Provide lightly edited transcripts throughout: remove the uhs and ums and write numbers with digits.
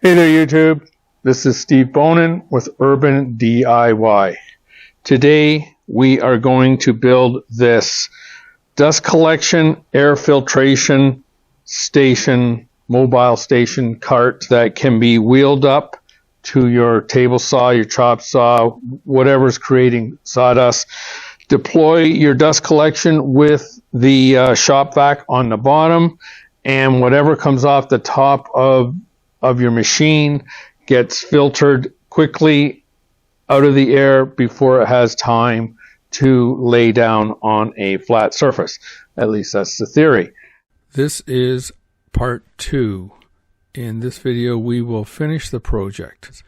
Hey there YouTube, this is Steve Bonin with Urban DIY. Today we are going to build this dust collection air filtration station, mobile station cart that can be wheeled up to your table saw, your chop saw, whatever's creating sawdust. Deploy your dust collection with the ShopVac on the bottom, and whatever comes off the top of your machine gets filtered quickly out of the air before it has time to lay down on a flat surface. At least that's the theory. This is part 2. In this video we will finish the project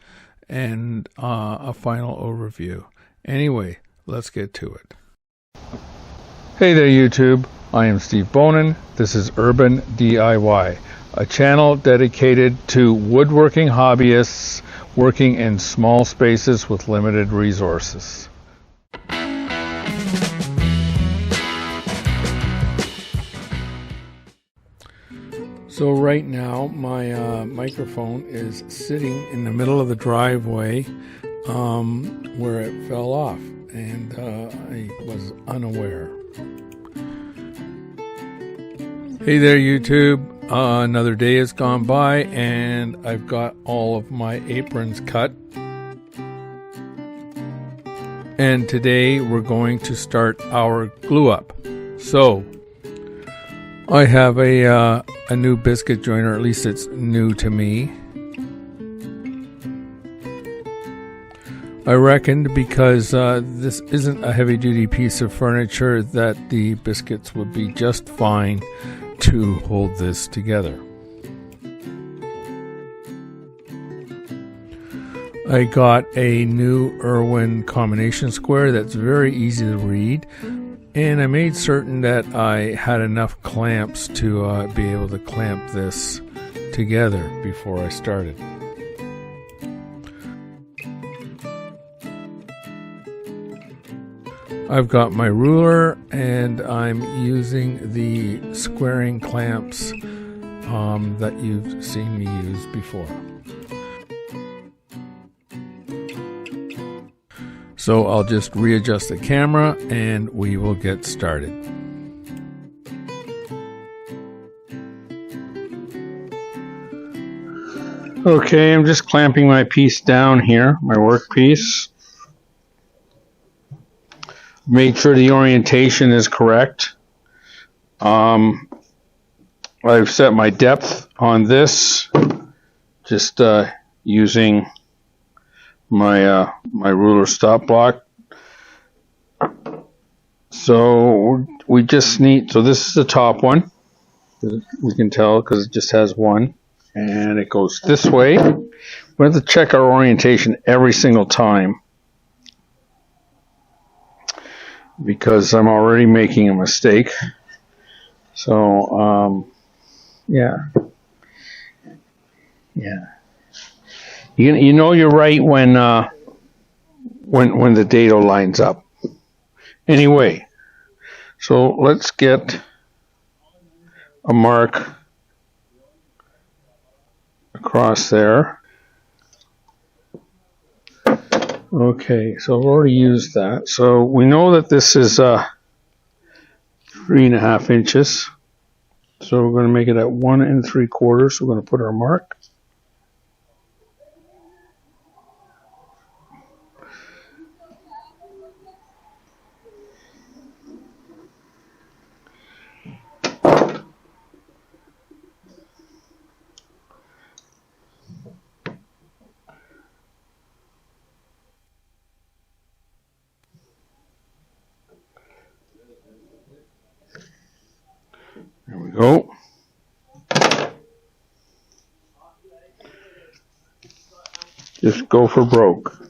and a final overview. Anyway, let's get to it. Hey there YouTube, I am Steve Bonin. This is Urban DIY, a channel dedicated to woodworking hobbyists working in small spaces with limited resources. So right now my microphone is sitting in the middle of the driveway where it fell off, and I was unaware. Hey there YouTube. Another day has gone by and I've got all of my aprons cut, and today we're going to start our glue up. So I have a new biscuit joiner, at least it's new to me. I reckoned because this isn't a heavy duty piece of furniture that the biscuits would be just fine to hold this together. I got a new Irwin combination square that's very easy to read, and I made certain that I had enough clamps to be able to clamp this together before I started. I've got my ruler and I'm using the squaring clamps that you've seen me use before. So I'll just readjust the camera and we will get started. Okay, I'm just clamping my piece down here, my work piece. Made sure the orientation is correct. I've set my depth on this, just using my my ruler stop block. So we just need, so this is the top one. We can tell because it just has one, and it goes this way. We have to check our orientation every single time, because I'm already making a mistake. So yeah, you know you're right when the dado lines up. Anyway, so let's get a mark across there. Okay, so I've already used that. So we know that this is 3.5 inches. So we're going to make it at 1 3/4. So we're going to put our mark. There we go. Just go for broke.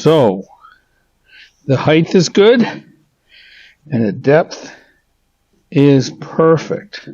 So the height is good and the depth is perfect.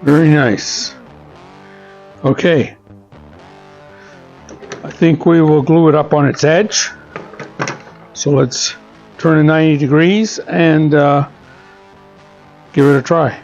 Very nice. Okay. I think we will glue it up on its edge. So let's turn it 90 degrees and give it a try.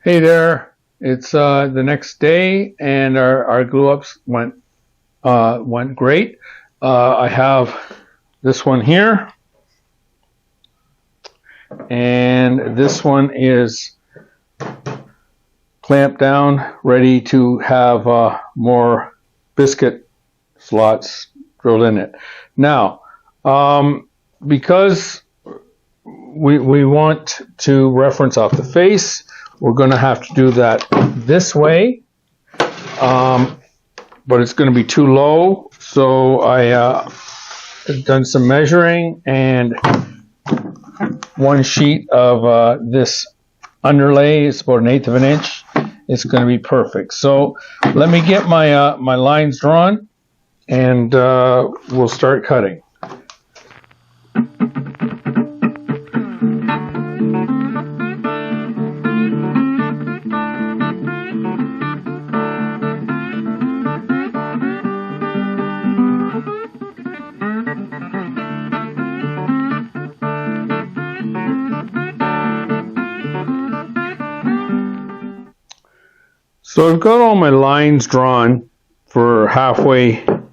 Hey there, it's the next day and our glue ups went great. I have this one here and this one is clamped down, ready to have more biscuit slots drilled in it. Now, because we want to reference off the face, we're going to have to do that this way, but it's going to be too low, so I have done some measuring, and one sheet of this underlay is about 1/8 of an inch. It's going to be perfect. So let me get my my lines drawn, and we'll start cutting. So I've got all my lines drawn for halfway in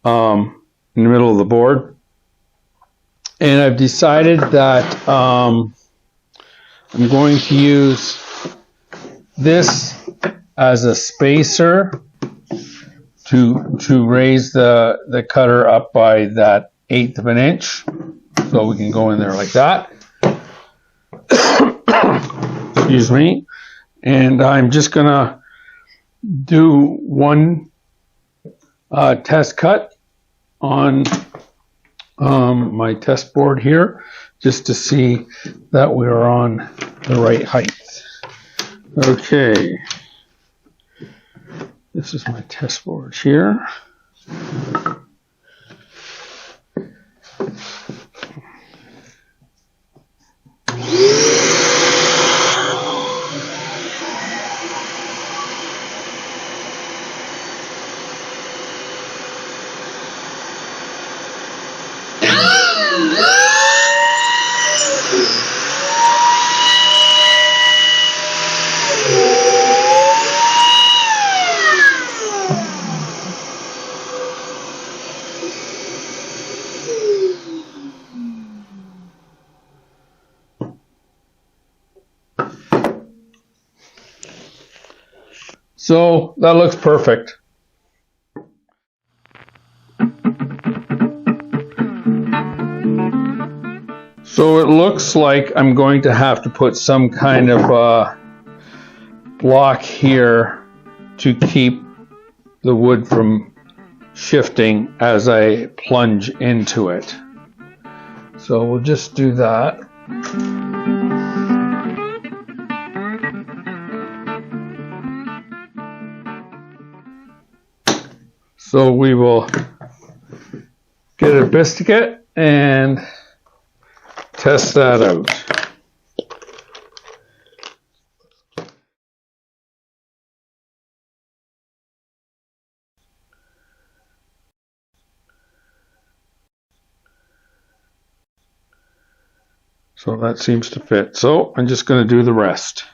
the middle of the board, and I've decided that I'm going to use this as a spacer to raise the cutter up by that 1/8 of an inch, so we can go in there like that. Excuse me. And I'm just gonna do one test cut on my test board here, just to see that we're on the right height. Okay, this is my test board here. So that looks perfect. So it looks like I'm going to have to put some kind of block here to keep the wood from shifting as I plunge into it. So we'll just do that. So we will get a biscuit and test that out. So that seems to fit. So I'm just going to do the rest.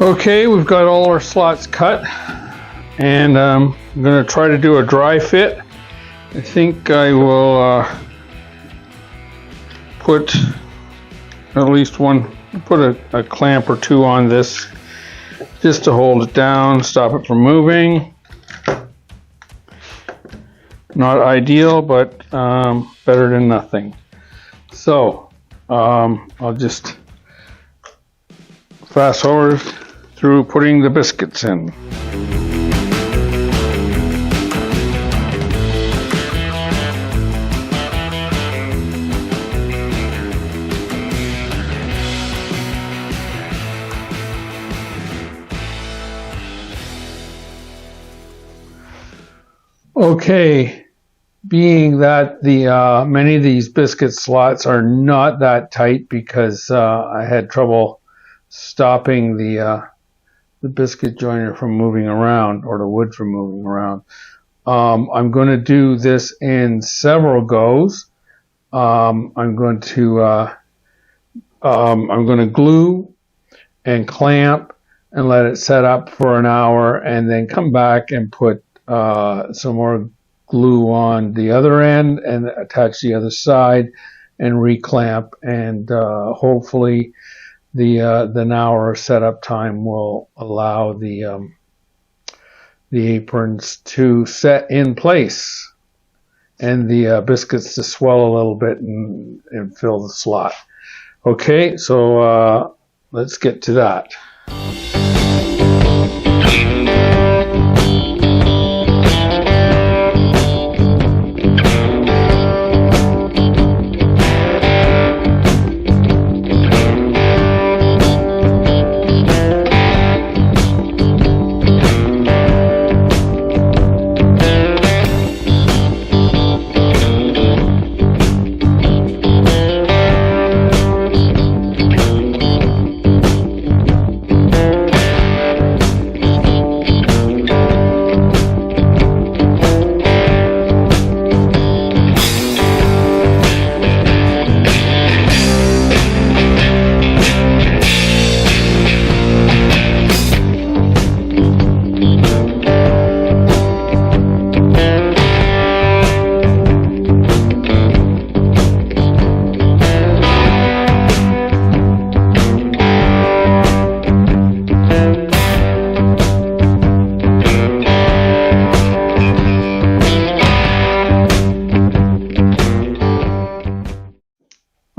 Okay, we've got all our slots cut, and I'm going to try to do a dry fit. I think I will put at least a clamp or two on this just to hold it down, stop it from moving. Not ideal, but better than nothing. So I'll just fast forward through putting the biscuits in. Okay, being that the many of these biscuit slots are not that tight because I had trouble stopping the biscuit joiner from moving around, or the wood from moving around. I'm going to do this in several goes. I'm going to glue and clamp and let it set up for an hour, and then come back and put some more glue on the other end and attach the other side and reclamp, and hopefully the hour setup time will allow the aprons to set in place and the biscuits to swell a little bit and fill the slot. Okay, so let's get to that.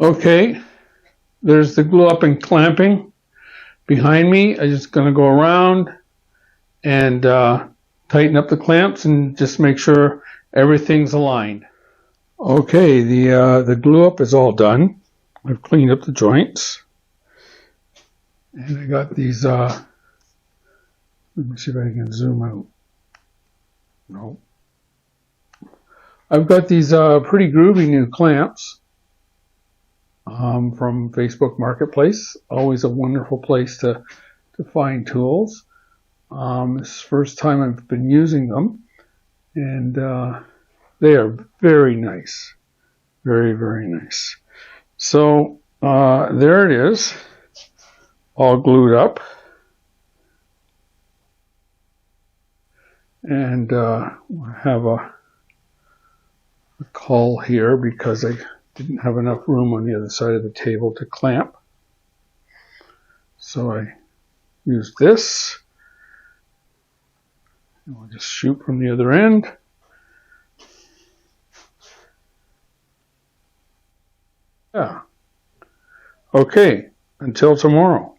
Okay, there's the glue up and clamping behind me. I'm just going to go around and tighten up the clamps and just make sure everything's aligned. Okay, the glue up is all done. I've cleaned up the joints, and I got these. Let me see if I can zoom out. No, I've got these pretty groovy new clamps. From Facebook Marketplace. Always a wonderful place to find tools. This is the first time I've been using them, and they are very nice. Very, very nice. So there it is, all glued up. And I have a cull here because I didn't have enough room on the other side of the table to clamp. So I used this. And I'll just shoot from the other end. Yeah. Okay, until tomorrow.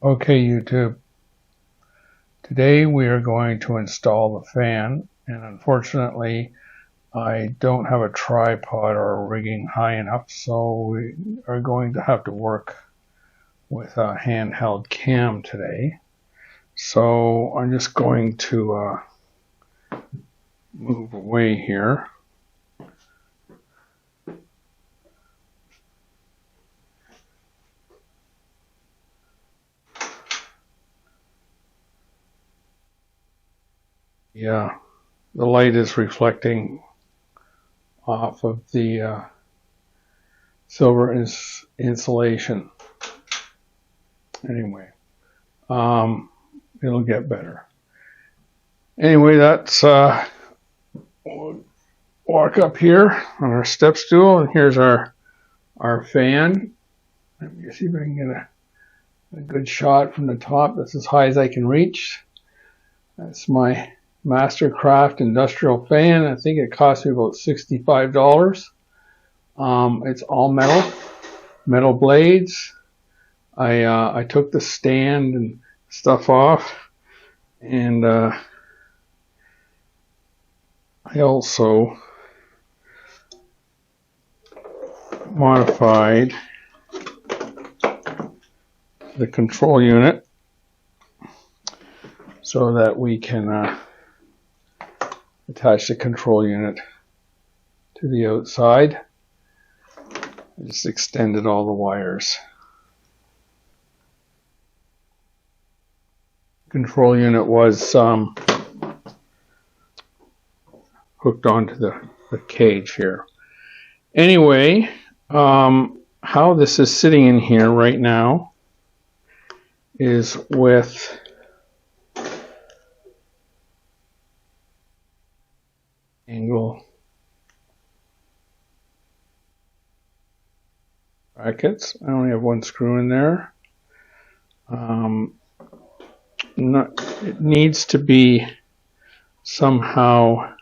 Okay, YouTube. Today we are going to install the fan, and unfortunately I don't have a tripod or a rigging high enough, so we are going to have to work with a handheld cam today. So I'm just going to move away here. Yeah, the light is reflecting off of the silver insulation. Anyway, it'll get better. Anyway, that's we'll walk up here on our step stool, and here's our fan. Let me see if I can get a good shot from the top. That's as high as I can reach. That's my Mastercraft industrial fan. I think it cost me about $65. It's all metal blades. I took the stand and stuff off, and I also modified the control unit so that we can attach the control unit to the outside. I just extended all the wires. Control unit was hooked onto the cage here. Anyway, how this is sitting in here right now is with angle brackets. I only have one screw in there. It needs to be somehow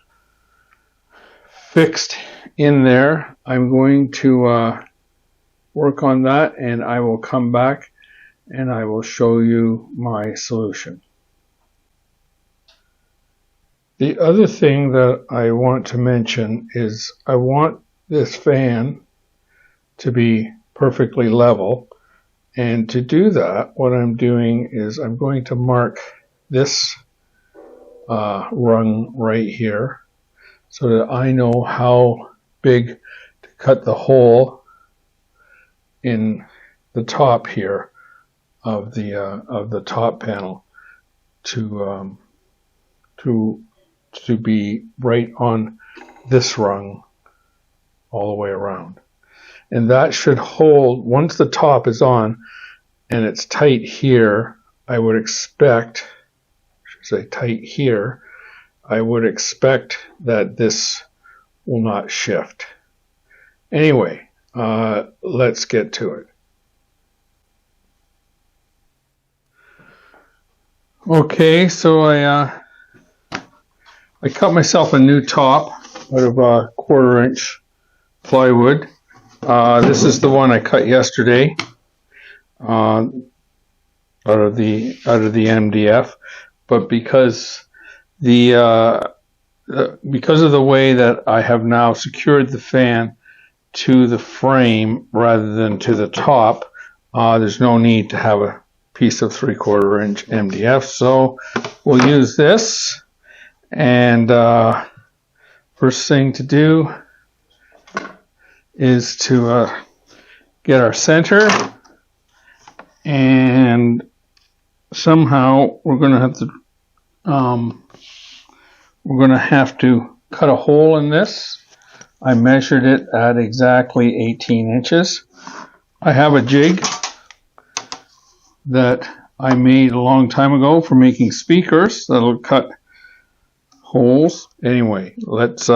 fixed in there. I'm going to work on that, and I will come back and I will show you my solution. The other thing that I want to mention is I want this fan to be perfectly level, and to do that, what I'm doing is I'm going to mark this rung right here so that I know how big to cut the hole in the top here of the top panel to be right on this rung all the way around. And that should hold, once the top is on and it's tight here, I would expect, I should say tight here, I would expect that this will not shift. Anyway, let's get to it. Okay, so I cut myself a new top out of a 1/4 inch plywood. This is the one I cut yesterday out of the MDF, but because of the way that I have now secured the fan to the frame rather than to the top, there's no need to have a piece of 3/4 inch MDF, so we'll use this. And first thing to do is to get our center, and somehow we're going to have to cut a hole in this. I measured it at exactly 18 inches. I have a jig that I made a long time ago for making speakers that'll cut holes. Anyway, let's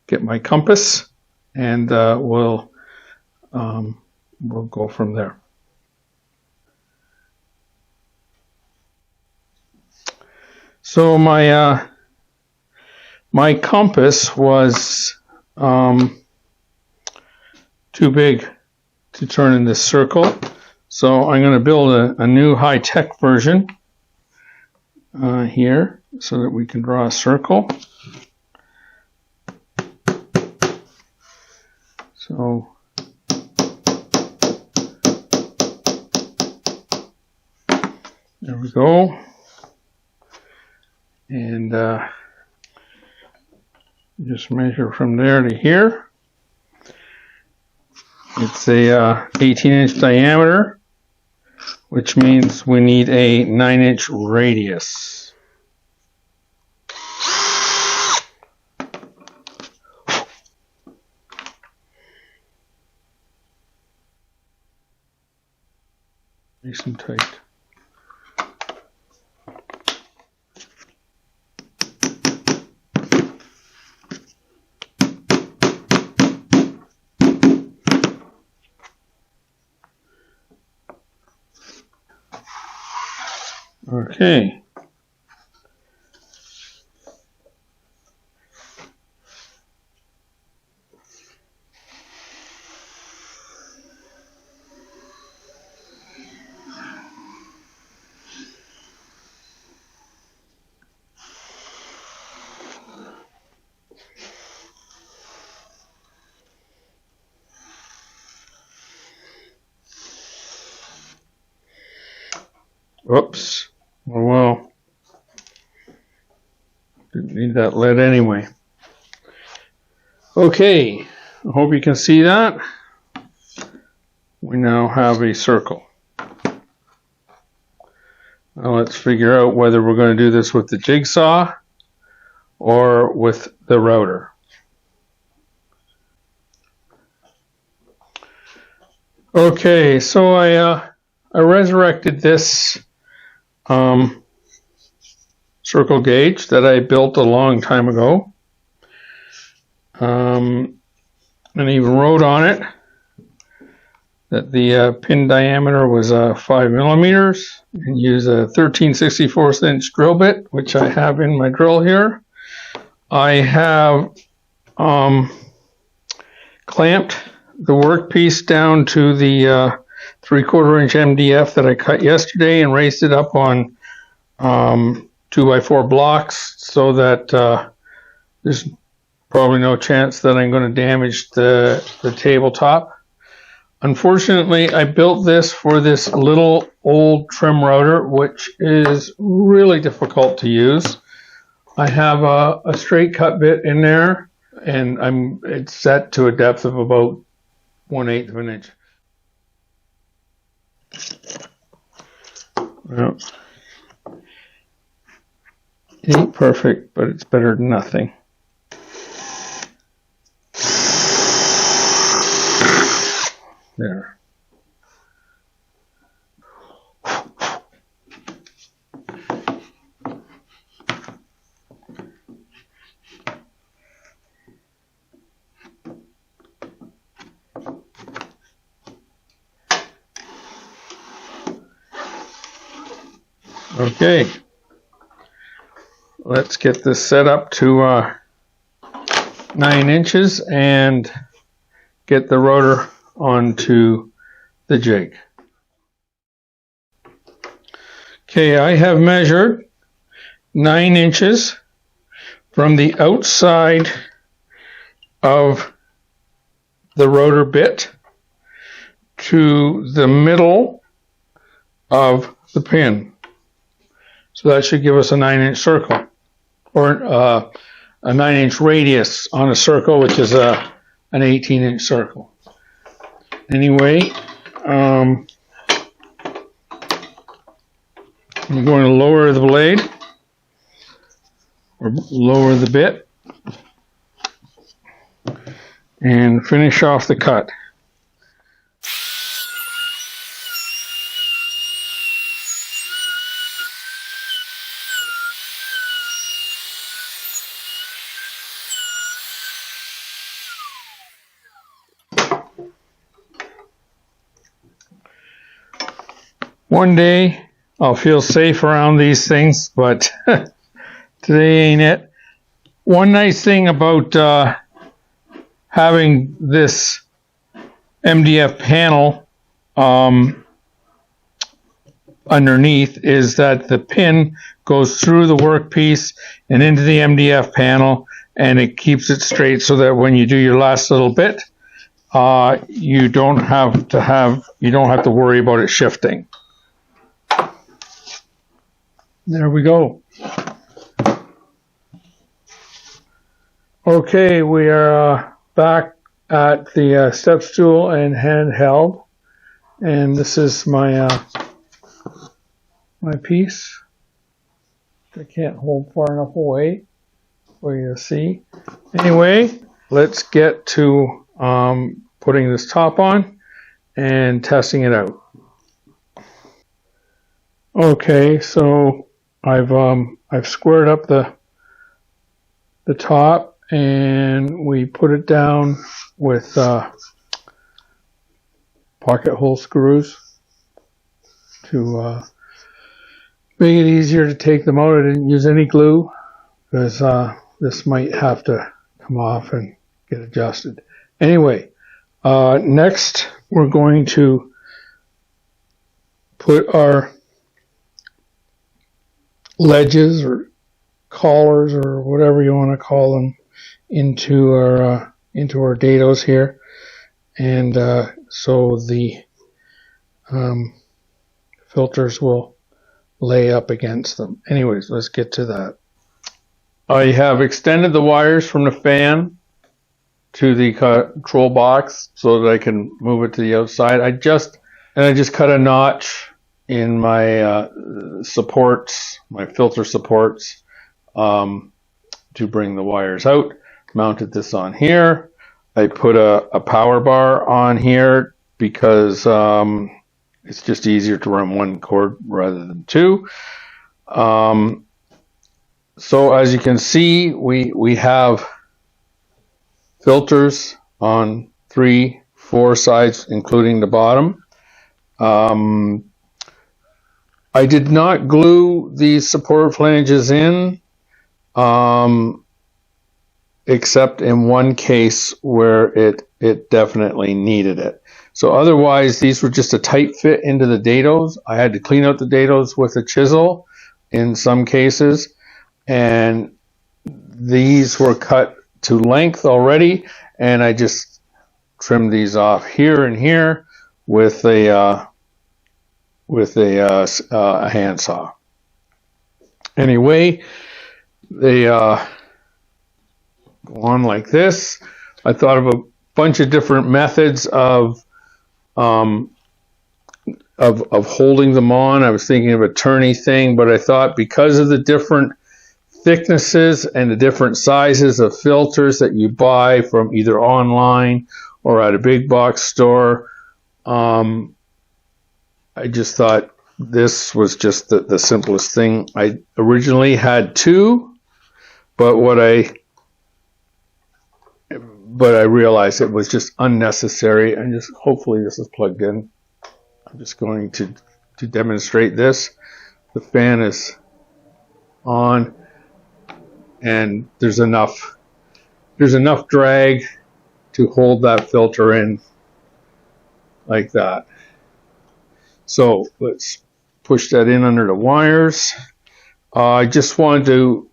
get my compass, and we'll go from there. So my my compass was too big to turn in this circle, so I'm going to build a new high-tech version here so that we can draw a circle. So there we go. And just measure from there to here. It's a 18-inch diameter, which means we need a 9-inch radius. Nice and tight. Okay. Whoops. Oh well. Didn't need that lead anyway. Okay. I hope you can see that. We now have a circle. Now let's figure out whether we're going to do this with the jigsaw or with the router. Okay, so I resurrected this circle gauge that I built a long time ago, and even wrote on it that the pin diameter was 5 millimeters, and use a 13/64 inch drill bit, which I have in my drill here. I have clamped the workpiece down to the 3/4 inch MDF that I cut yesterday and raised it up on 2x4 blocks so that there's probably no chance that I'm going to damage the tabletop. Unfortunately, I built this for this little old trim router, which is really difficult to use. I have a straight cut bit in there, and it's set to a depth of about 1/8 of an inch. Well, it ain't perfect, but it's better than nothing. There. Okay, let's get this set up to 9 inches and get the rotor onto the jig. Okay, I have measured 9 inches from the outside of the rotor bit to the middle of the pin. So that should give us a 9-inch circle, or a 9-inch radius on a circle, which is an 18-inch circle. Anyway, I'm going to lower the blade, or lower the bit, and finish off the cut. One day I'll feel safe around these things, but today ain't it. One nice thing about having this MDF panel underneath is that the pin goes through the workpiece and into the MDF panel, and it keeps it straight so that when you do your last little bit, you don't have to worry about it shifting. There we go. Okay, we are back at the step stool and handheld, and this is my my piece. I can't hold far enough away for you to see. Anyway, let's get to putting this top on and testing it out. Okay, so I've squared up the top, and we put it down with pocket hole screws to make it easier to take them out. I didn't use any glue because this might have to come off and get adjusted. Anyway, next we're going to put our ledges or collars or whatever you want to call them into our dados here, and so the filters will lay up against them. Anyways, let's get to that. I have extended the wires from the fan to the control box so that I can move it to the outside. I just cut a notch in my supports, my filter supports, to bring the wires out. Mounted this on here. I put a power bar on here because it's just easier to run one cord rather than two. So as you can see, we have filters on 3-4 sides, including the bottom. I did not glue these support flanges in, except in one case where it definitely needed it. So otherwise, these were just a tight fit into the dados. I had to clean out the dados with a chisel in some cases, and these were cut to length already, and I just trimmed these off here and here with a handsaw. Anyway, they go on like this. I thought of a bunch of different methods of holding them on. I was thinking of a tourney thing, but I thought because of the different thicknesses and the different sizes of filters that you buy from either online or at a big box store, I just thought this was just the simplest thing. I originally had two, but I realized it was just unnecessary, and just hopefully this is plugged in. I'm just going to demonstrate this. The fan is on, and there's enough drag to hold that filter in like that. So let's push that in under the wires. I just wanted to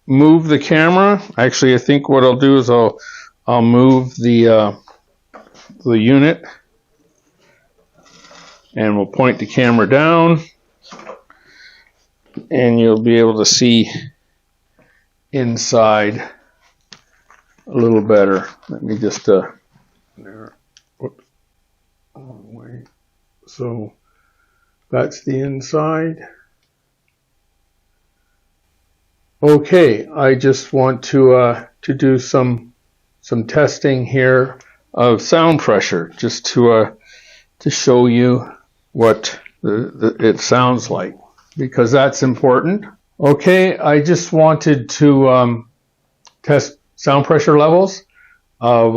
move the camera. Actually, I think what I'll do is I'll move the unit, and we'll point the camera down, and you'll be able to see inside a little better. Let me just there. Whoops. Wrong way. So that's the inside. Okay, I just want to do some testing here of sound pressure, just to show you what it sounds like, because that's important. Okay, I just wanted to test sound pressure levels of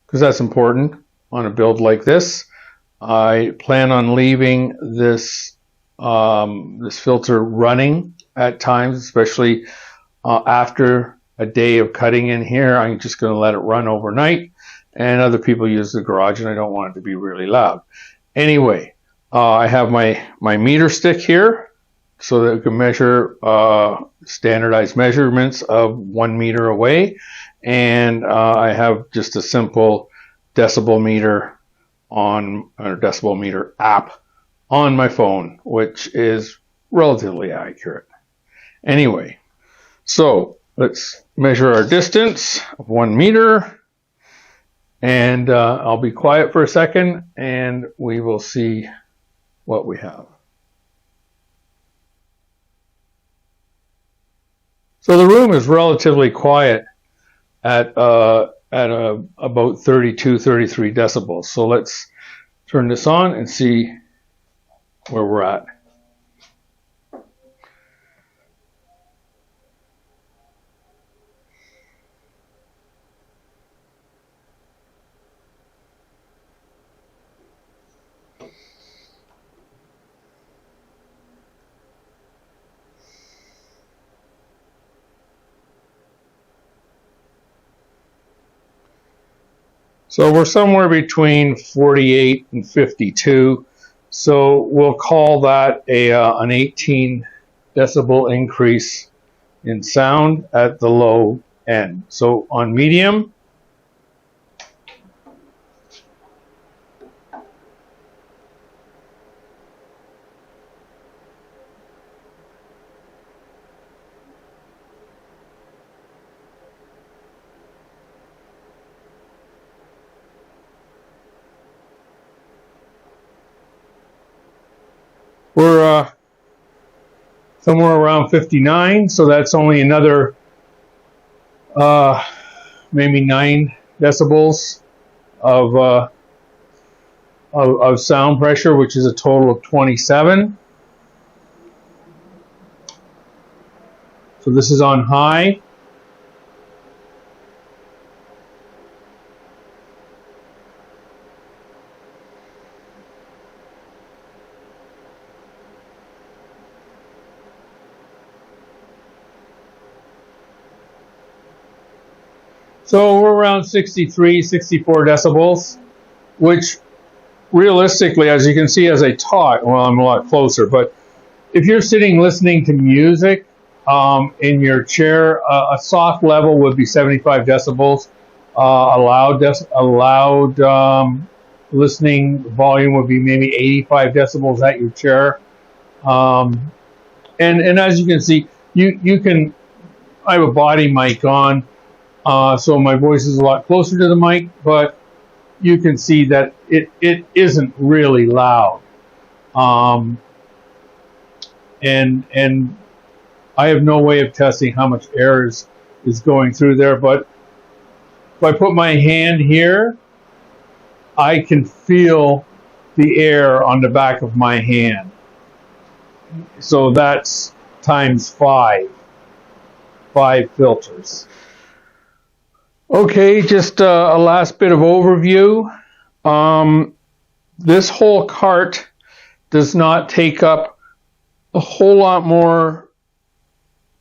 because that's important on a build like this. I plan on leaving this this filter running at times, especially after a day of cutting in here. I'm just going to let it run overnight, and other people use the garage, and I don't want it to be really loud. Anyway, I have my meter stick here so that we can measure standardized measurements of 1 meter away, and I have just a simple decibel meter decibel meter app on my phone, which is relatively accurate. Anyway, so let's measure our distance of 1 meter, and I'll be quiet for a second and we will see what we have. So the room is relatively quiet at about 32, 33 decibels. So let's turn this on and see where we're at. So we're somewhere between 48 and 52. So we'll call that an 18 decibel increase in sound at the low end. So on medium, we're somewhere around 59, so that's only another maybe 9 decibels of sound pressure, which is a total of 27. So this is on high. So we're around 63, 64 decibels, which realistically, as you can see as I talk, well, I'm a lot closer, but if you're sitting listening to music in your chair, a soft level would be 75 decibels. Allowed listening volume would be maybe 85 decibels at your chair. And as you can see, you can, I have a body mic on, so my voice is a lot closer to the mic, but you can see that it isn't really loud. And I have no way of testing how much air is going through there, but if I put my hand here, I can feel the air on the back of my hand. So that's times 5 filters. Okay, just a last bit of overview. This whole cart does not take up a whole lot more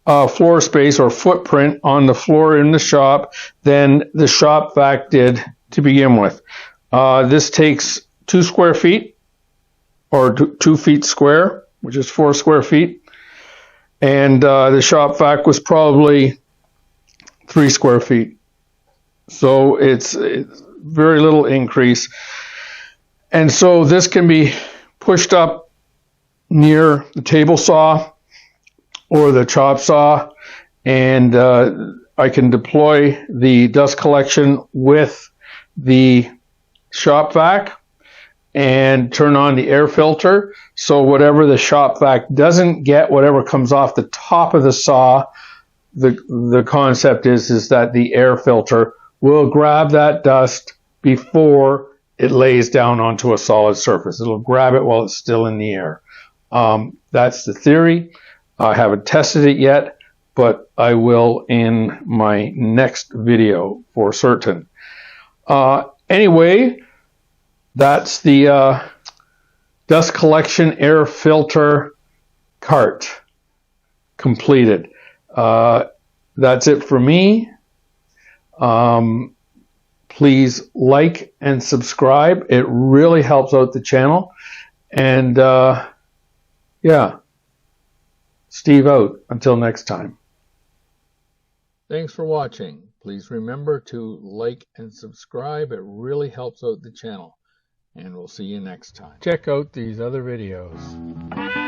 floor space or footprint on the floor in the shop than the ShopVac did to begin with. This takes 2 square feet, or 2 feet square, which is 4 square feet. And the ShopVac was probably 3 square feet. So it's very little increase. And so this can be pushed up near the table saw or the chop saw, and I can deploy the dust collection with the ShopVac and turn on the air filter. So whatever the ShopVac doesn't get, whatever comes off the top of the saw, the concept is that the air filter will grab that dust before it lays down onto a solid surface. It'll grab it while it's still in the air. That's the theory. I haven't tested it yet, but I will in my next video for certain. Anyway, that's the dust collection air filter cart completed. That's it for me. Please like and subscribe. It really helps out the channel. And yeah, Steve out. Until next time. Thanks for watching. Please remember to like and subscribe. It really helps out the channel. And we'll see you next time. Check out these other videos.